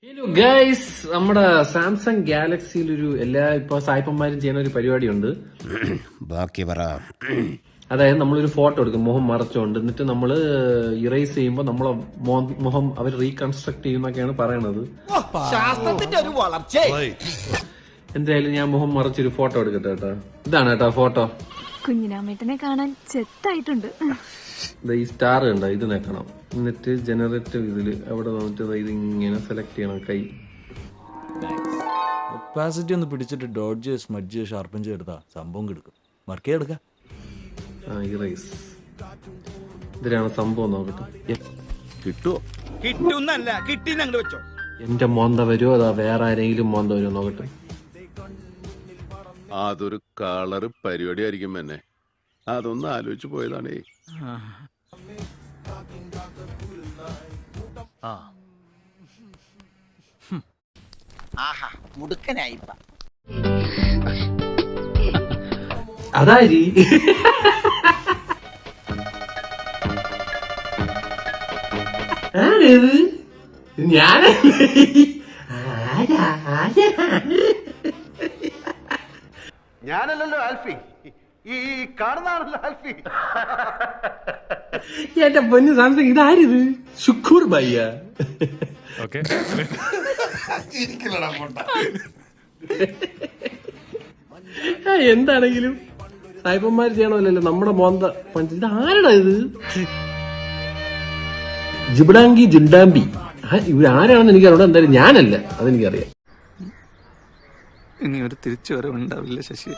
Hello guys, നമ്മുടെ Samsung ഗാലക്സിയിൽ എല്ലാ ഇപ്പൊ സായിപ്പന്മാരും ചെയ്യുന്ന ഒരു പരിപാടിയുണ്ട്. ബാക്കി പറ. അതായത് നമ്മളൊരു ഫോട്ടോ എടുക്കും മുഖം മറച്ചുകൊണ്ട്, എന്നിട്ട് നമ്മൾ ഇറേസ് ചെയ്യുമ്പോൾ നമ്മളെ മുഖം അവർ റീകൺസ്ട്രക്ട് ചെയ്യുന്നൊക്കെയാണ് പറയണത്. എന്തായാലും ഞാൻ മുഖം മറച്ചൊരു ഫോട്ടോ എടുക്കട്ടെ കേട്ടോ. ഇതാണ് കേട്ടോ ഫോട്ടോ. കുഞ്ഞിനാമേട്ടനെ കാണാൻ ചെത്തായിട്ടുണ്ട്. ഈ സ്റ്റാർ കണ്ടോ, ഇത് നിൽക്കണം. എന്നിട്ട് ജനറേറ്റീവ് ഇതില് അവിടെ വന്നിട്ട് ഇത് ഇങ്ങനെ സെലക്ട് ചെയ്യണം. കൈ ഒപ്പാസിറ്റി ഒന്ന് പിടിച്ചിട്ട് ഡോഡ്ജ് സ്മഡ്ജ് ഷാർപ്പൻ ചെയ്തെടുത്താ സംഭവം കിടക്കും. മറക്കേ എടുക്കാം. ഇറേസ് ഇതിലാണ് സംഭവം. നോക്കട്ടെ കിട്ടുവോ? കിട്ടുന്നല്ല, കിട്ടി ഞങ്ങൾ വെച്ചോ. എന്റെ മോന്ത വരുമോ അതാ വേറെ ആരെങ്കിലും മോന്ത വരുമോ നോക്കട്ടെ. അതൊരു കളറ് പരിപാടി ആയിരിക്കും എന്നെ. അതൊന്ന് ആലോചിച്ചു പോയതാണേ. അതായി ഞാനല്ലല്ലോ ആൽഫി, ഈ കാണുന്നതാണല്ലോ ആൽഫി. എന്റെ പൊന്നു സാംസങ്, ഇതാരിത്? ശുക്കൂർ ബയ്യ. എന്താണെങ്കിലും സായിപ്പന്മാര് ചെയ്യണമല്ലോ നമ്മുടെ മോന്ത പഞ്ച്. ഇത് ആരടാ ഇത്? ജിബിഡാങ്കി ജുണ്ടാമ്പി ഇവരാരാണെന്ന് എനിക്കറിയാം. എന്തായാലും ഞാനല്ല, അതെനിക്കറിയാം. ഇനി ഒരു തിരിച്ചു വരവുണ്ടാവില്ല ശശി.